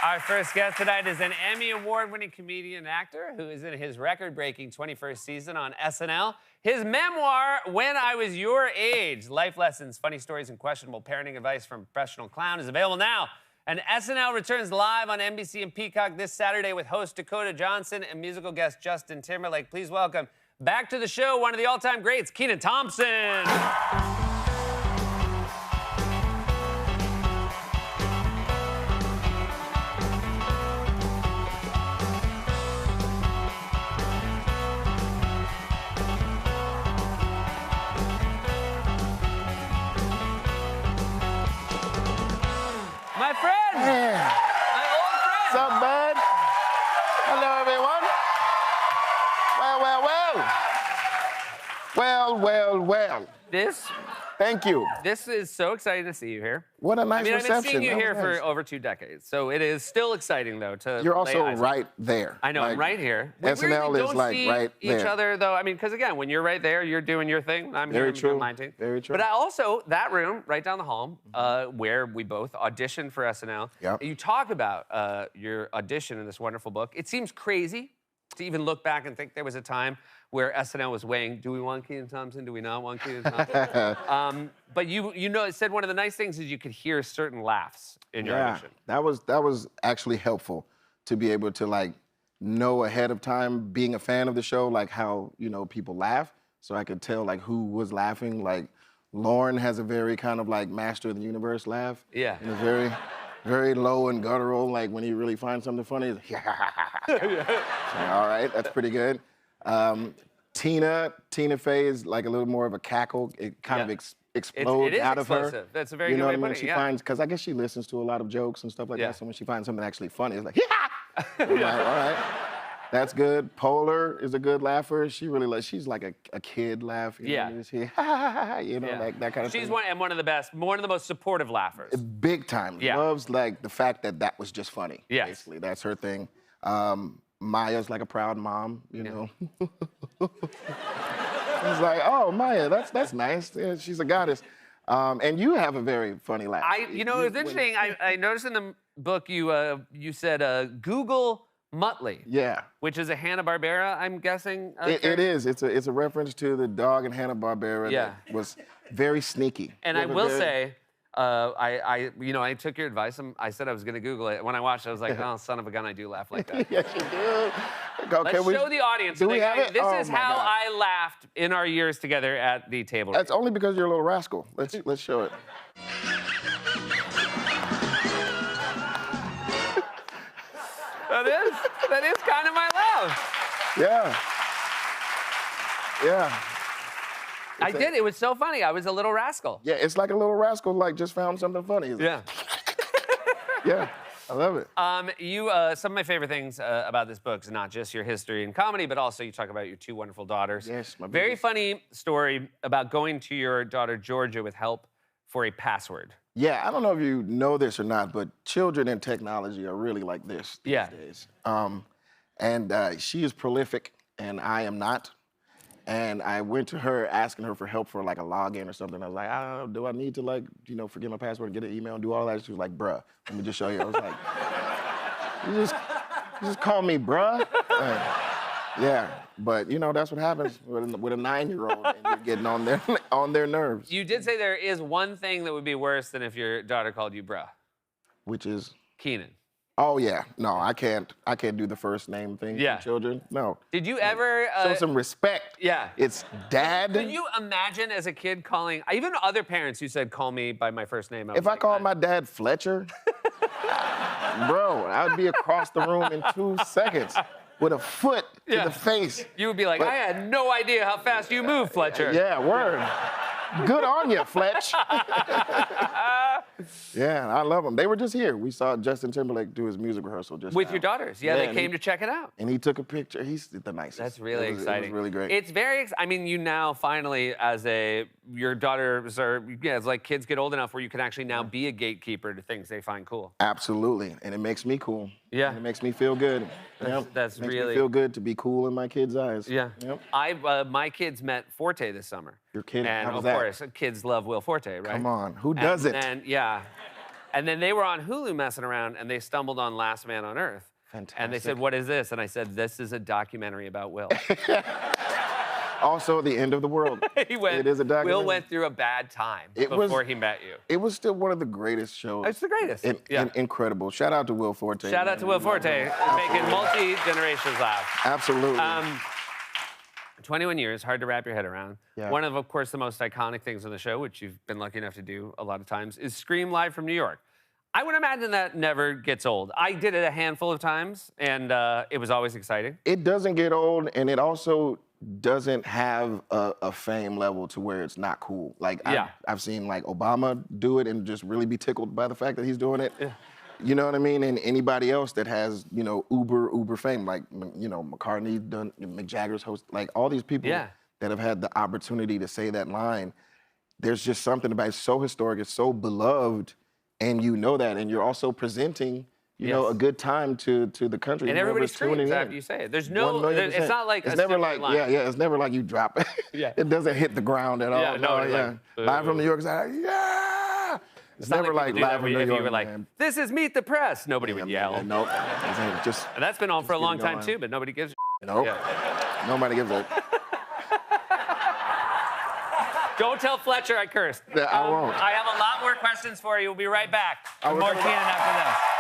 Our first guest tonight is an Emmy Award-winning comedian and actor who is in his record-breaking 21st season on SNL. His memoir, When I Was Your Age, Life Lessons, Funny Stories, and Questionable Parenting Advice from a Professional Clown is available now. And SNL returns live on NBC and Peacock this Saturday with host Dakota Johnson and musical guest Justin Timberlake. Please welcome back to the show one of the all-time greats, Kenan Thompson. My friend! Yeah. My old friend! What's up, bud? Hello, everyone. Well. Thank you. This is so exciting to see you here. What a nice I've been reception. seeing you That was here nice. for over 2 decades, so it is still exciting, though, to You're lay also eyes on. right there. I know, I'm Like, right here. SNL we is, don't like, see right each there. other, though. I mean, because, again, when you're right there, you're doing your thing. I'm Very here, I'm true. doing my thing. Very true. But I also, that room right down the hall, where we both auditioned for SNL, Yep. you talk about your audition in this wonderful book. It seems crazy to even look back and think there was a time where SNL was weighing, do we want Kenan Thompson, do we not want Kenan Thompson? But you know, it said one of the nice things is you could hear certain laughs in your audition. that was actually helpful to be able to like know ahead of time, being a fan of the show, like how people laugh, so I could tell like who was laughing. Like Lauren has a very kind of like master of the universe laugh. Yeah. And it's very, very low and guttural. Like when he really finds something funny, it's like, all right, that's pretty good. Tina Fey is like a little more of a cackle. It kind of explodes it is out of her. explosive. That's a very You good know way what I of mean? putting it, She yeah. finds, because I guess she listens to a lot of jokes and stuff like Yeah. that. So when she finds something actually funny, it's like, yeah. I'm like, all right, that's good. Polar is a good laugher. She really she's like a kid laugh. You Yeah. know, you see, Yeah. like that kind of She's thing. one of the best, one of the most supportive laughers. Big time. Yeah. Loves like the fact that was just funny. Yes. Basically, that's her thing. Maya's like a proud mom, you know. It's like, oh, Maya, that's nice. Yeah, she's a goddess. And you have a very funny laugh. You know, it's interesting. I noticed in the book you said Google Muttley. Yeah. Which is a Hanna-Barbera, I'm guessing. It is. It's a reference to the dog in Hanna-Barbera Yeah. that was very sneaky. And I will say, I took your advice. I said I was going to Google it. When I watched it, I was like, oh, son of a gun, I do laugh like that. Yes, you do. Let's show the audience. Do we have it? This Oh, is my how God. I laughed in our years together at the table. That's only because you're a little rascal. Let's show it. That is kind of my laugh. Yeah. Yeah. I did. It was so funny. I was a little rascal. Yeah, it's like a little rascal, like just found something funny. It's like, Yeah. yeah, I love it. Some of my favorite things about this book is not just your history and comedy, but also you talk about your 2 wonderful daughters. Yes, my Very biggest. funny story about going to your daughter Georgia with help for a password. Yeah, I don't know if you know this or not, but children and technology are really like this these Yeah. days. She is prolific, and I am not. And I went to her asking her for help for like a login or something. I was like, I don't know, do I need to like, forget my password and get an email and do all that? She was like, bruh, let me just show you. I was like, you just call me bruh? Yeah, but that's what happens with a 9-year-old and you're getting on their nerves. You did say there is one thing that would be worse than if your daughter called you bruh. Which is? Kenan. Oh yeah, no, I can't do the first name thing Yeah. for children. No. Did you ever... Show some respect. Yeah. It's dad. Could you imagine as a kid calling... Even other parents who said, call me by my first name. If I called my dad Fletcher, bro, I would be across the room in 2 seconds with a foot to Yeah. the face. You would be like, I had no idea how fast you move, Fletcher. Yeah, word. Good on you, Fletch. Yeah, I love them. They were just here. We saw Justin Timberlake do his music rehearsal just With now. your daughters. Yeah, Yeah, they and came to check it out. And he took a picture. He's the nicest. That's really It exciting. was really great. It's very, I mean, you now finally, your daughters are, it's like kids get old enough where you can actually now be a gatekeeper to things they find cool. Absolutely, and it makes me cool. Yeah. And it makes me feel good. That's makes really- me feel good to be cool in my kids' eyes. Yeah. Yep. My kids met Forte this summer. Your kid, And how was of that? course, kids love Will Forte, right? Come on, who doesn't? And yeah. And then they were on Hulu messing around, and they stumbled on Last Man on Earth. Fantastic. And they said, "What is this?" And I said, "This is a documentary about Will." Also, the end of the world. He went, It is a documentary. Will went through a bad time It before was- he met you. It was still one of the greatest shows. It's the greatest. Incredible. Shout out to Will Forte. Shout out to Will Forte, making multi-generations laugh. Absolutely. 21 years, hard to wrap your head around. Yeah. One of course, the most iconic things on the show, which you've been lucky enough to do a lot of times, is Scream Live from New York. I would imagine that never gets old. I did it a handful of times, and it was always exciting. It doesn't get old, and it also doesn't have a fame level to where it's not cool. Like, Yeah. I've seen, like, Obama do it and just really be tickled by the fact that he's doing it. Yeah. You know what I mean? And anybody else that has, you know, uber fame, like, you know, McCartney done, Mick Jagger's host, like, all these people Yeah. that have had the opportunity to say that line, there's just something about it. It's so historic, it's so beloved, and you know that, and you're also presenting, you know, Yes. a good time to the country. And everybody whoever's tuning screams in. after you say it. There's no, 1,000,000%. it's not like it's a never stupid like line. it's never like you drop it. Yeah. It doesn't hit the ground at all. Yeah, no, it's like, Live from New York is like, yeah. It's not never like people do that live from where New if York. you were like, man. "This is Meet the Press," nobody would yell. Nope. Just And that's been on for a keep long it time going. too, but nobody gives a nope. Yeah. Nobody gives a. Don't tell Fletcher I cursed. Yeah, I won't. I have a lot more questions for you. We'll be right back. I With was more gonna- Keenan after this.